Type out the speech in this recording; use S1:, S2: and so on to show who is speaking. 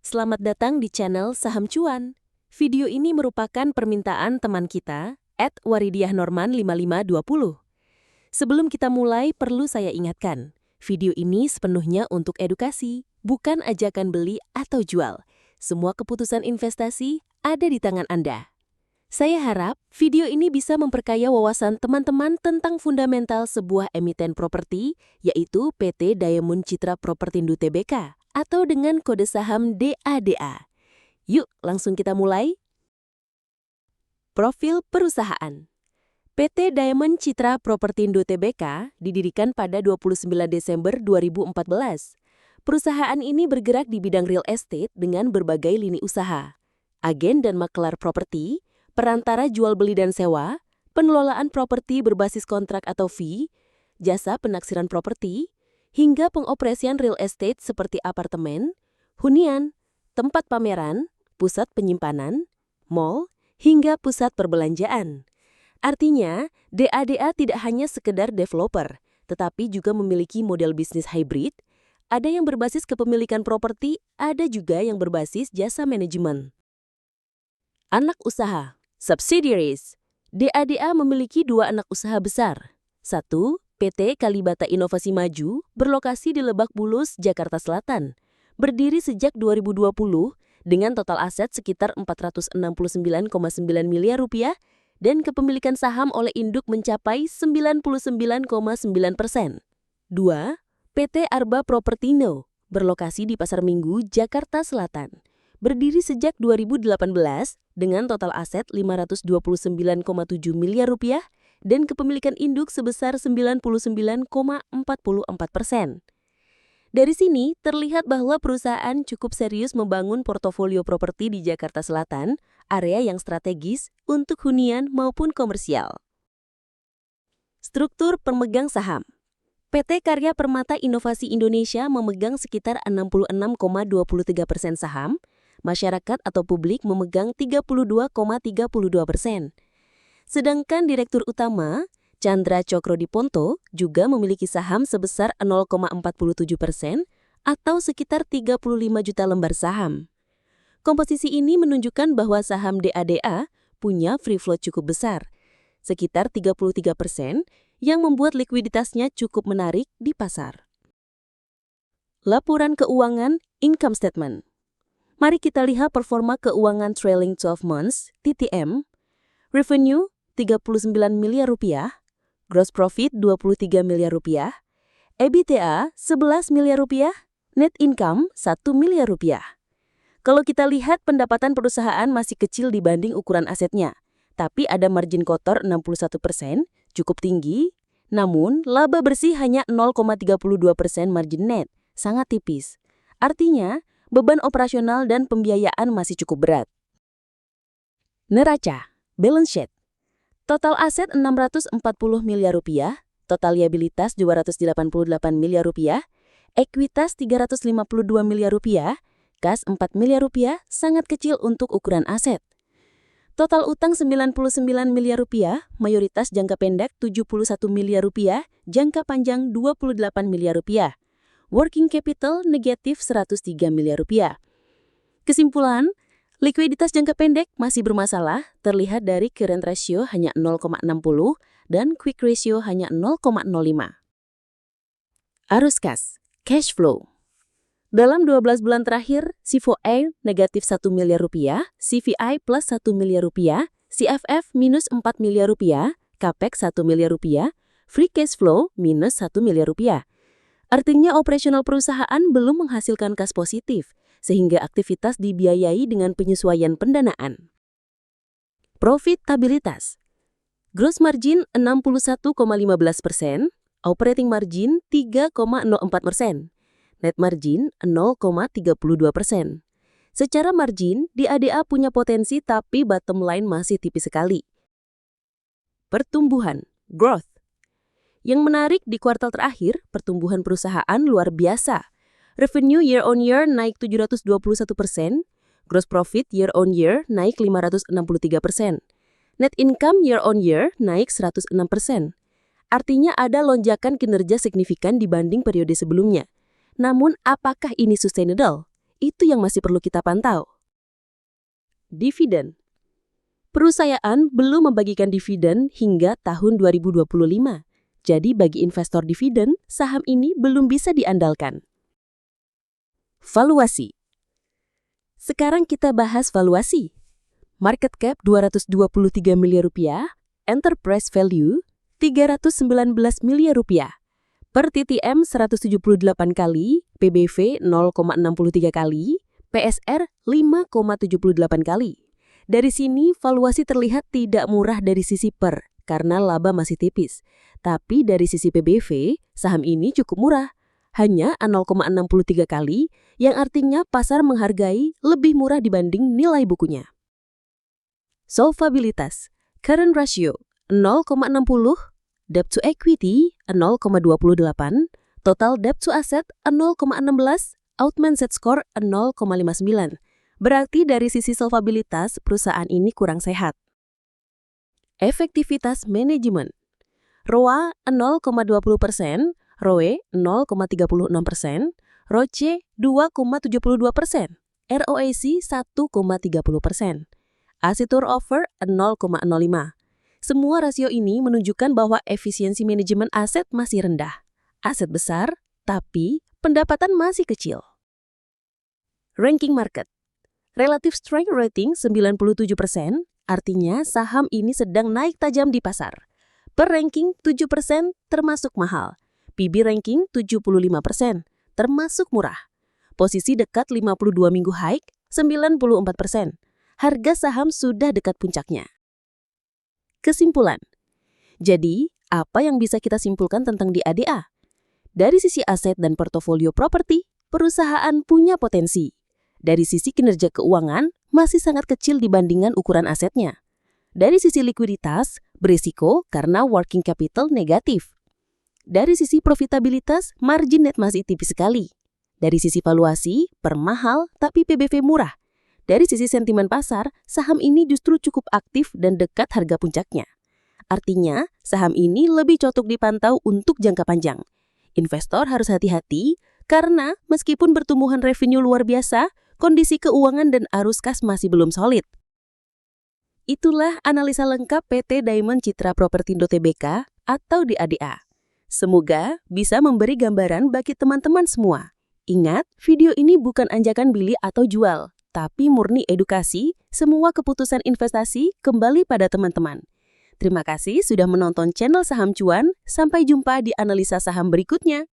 S1: Selamat datang di channel Saham Cuan. Video ini merupakan permintaan teman kita, @waridiahnorman5520. Sebelum kita mulai, perlu saya ingatkan, video ini sepenuhnya untuk edukasi, bukan ajakan beli atau jual. Semua keputusan investasi ada di tangan Anda. Saya harap video ini bisa memperkaya wawasan teman-teman tentang fundamental sebuah emiten properti, yaitu PT Diamond Citra Propertindo Tbk, atau dengan kode saham DADA. Yuk, langsung kita mulai. Profil perusahaan. PT Diamond Citra Propertindo Tbk didirikan pada 29 Desember 2014. Perusahaan ini bergerak di bidang real estate dengan berbagai lini usaha. Agen dan makelar properti, perantara jual beli dan sewa, pengelolaan properti berbasis kontrak atau fee, jasa penaksiran properti, hingga pengoperasian real estate seperti apartemen, hunian, tempat pameran, pusat penyimpanan, mall, hingga pusat perbelanjaan. Artinya, DADA tidak hanya sekedar developer, tetapi juga memiliki model bisnis hybrid. Ada yang berbasis kepemilikan properti, ada juga yang berbasis jasa manajemen. Anak usaha, subsidiaries. DADA memiliki dua anak usaha besar. 1. PT Kalibata Inovasi Maju berlokasi di Lebak Bulus, Jakarta Selatan. Berdiri sejak 2020 dengan total aset sekitar 469,9 miliar rupiah dan kepemilikan saham oleh induk mencapai 99,9%. 2. PT Arba Propertindo berlokasi di Pasar Minggu, Jakarta Selatan. Berdiri sejak 2018 dengan total aset 529,7 miliar rupiah dan kepemilikan induk sebesar 99,44%. Dari sini terlihat bahwa perusahaan cukup serius membangun portofolio properti di Jakarta Selatan, area yang strategis untuk hunian maupun komersial. Struktur pemegang saham. PT Karya Permata Inovasi Indonesia memegang sekitar 66,23% saham, masyarakat atau publik memegang 32,32%. Sedangkan Direktur Utama, Chandra Cokro-Diponto, juga memiliki saham sebesar 0,47% atau sekitar 35 juta lembar saham. Komposisi ini menunjukkan bahwa saham DADA punya free float cukup besar, sekitar 33%, yang membuat likuiditasnya cukup menarik di pasar. Laporan keuangan income statement. Mari kita lihat performa keuangan trailing 12 months, TTM. Revenue 39 miliar rupiah, gross profit 23 miliar rupiah, EBITDA 11 miliar rupiah, net income 1 miliar rupiah. Kalau kita lihat pendapatan perusahaan masih kecil dibanding ukuran asetnya, tapi ada margin kotor 61%, cukup tinggi, namun laba bersih hanya 0,32% margin net, sangat tipis. Artinya, beban operasional dan pembiayaan masih cukup berat. Neraca, balance sheet. Total aset 640 miliar rupiah, total liabilitas 288 miliar rupiah, ekuitas 352 miliar rupiah, kas 4 miliar rupiah, sangat kecil untuk ukuran aset. Total utang 99 miliar rupiah, mayoritas jangka pendek 71 miliar rupiah, jangka panjang 28 miliar rupiah. Working capital negatif 103 miliar rupiah. Kesimpulan, likuiditas jangka pendek masih bermasalah, terlihat dari current ratio hanya 0,60 dan quick ratio hanya 0,05. Arus kas, cash flow. Dalam 12 bulan terakhir, CFOA negatif 1 miliar rupiah, CVI plus 1 miliar rupiah, CFF minus 4 miliar rupiah, CAPEX 1 miliar rupiah, free cash flow minus 1 miliar rupiah. Artinya operasional perusahaan belum menghasilkan kas positif, sehingga aktivitas dibiayai dengan penyesuaian pendanaan. Profitabilitas. Gross margin 61,15%, operating margin 3,04%, net margin 0,32%. Secara margin, DADA punya potensi tapi bottom line masih tipis sekali. Pertumbuhan, growth. Yang menarik di kuartal terakhir, pertumbuhan perusahaan luar biasa. Revenue year-on-year naik 721%, gross profit year-on-year naik 563%, net income year-on-year naik 106%. Artinya ada lonjakan kinerja signifikan dibanding periode sebelumnya. Namun apakah ini sustainable? Itu yang masih perlu kita pantau. Dividen. Perusahaan belum membagikan dividen hingga tahun 2025. Jadi bagi investor dividen, saham ini belum bisa diandalkan. Valuasi. Sekarang kita bahas valuasi. Market cap 223 miliar rupiah, enterprise value 319 miliar rupiah. Per TTM 178 kali, PBV 0,63 kali, PSR 5,78 kali. Dari sini valuasi terlihat tidak murah dari sisi per, karena laba masih tipis. Tapi dari sisi PBV, saham ini cukup murah. Hanya 0,63 kali, yang artinya pasar menghargai lebih murah dibanding nilai bukunya. Solvabilitas. Current ratio 0,60, debt to equity 0,28, total debt to asset 0,16, Outman Z-score 0,59. Berarti dari sisi solvabilitas, perusahaan ini kurang sehat. Efektivitas manajemen. ROA 0,20%, ROE 0,36%, ROCE 2,72%, ROAC 1,30%, asset turnover 0,05. Semua rasio ini menunjukkan bahwa efisiensi manajemen aset masih rendah. Aset besar, tapi pendapatan masih kecil. Ranking market. Relative strength rating 97%, artinya saham ini sedang naik tajam di pasar. Per ranking 7% termasuk mahal. PB ranking 75%, termasuk murah. Posisi dekat 52 minggu high, 94%. Harga saham sudah dekat puncaknya. Kesimpulan. Jadi, apa yang bisa kita simpulkan tentang DADA? Dari sisi aset dan portofolio properti, perusahaan punya potensi. Dari sisi kinerja keuangan, masih sangat kecil dibandingkan ukuran asetnya. Dari sisi likuiditas, berisiko karena working capital negatif. Dari sisi profitabilitas, margin net masih tipis sekali. Dari sisi valuasi, per mahal tapi PBV murah. Dari sisi sentimen pasar, saham ini justru cukup aktif dan dekat harga puncaknya. Artinya, saham ini lebih cocok dipantau untuk jangka panjang. Investor harus hati-hati karena meskipun pertumbuhan revenue luar biasa, kondisi keuangan dan arus kas masih belum solid. Itulah analisa lengkap PT Diamond Citra Propertindo Tbk atau DADA. Semoga bisa memberi gambaran bagi teman-teman semua. Ingat, video ini bukan ajakan beli atau jual, tapi murni edukasi. Semua keputusan investasi kembali pada teman-teman. Terima kasih sudah menonton channel Saham Cuan. Sampai jumpa di analisa saham berikutnya.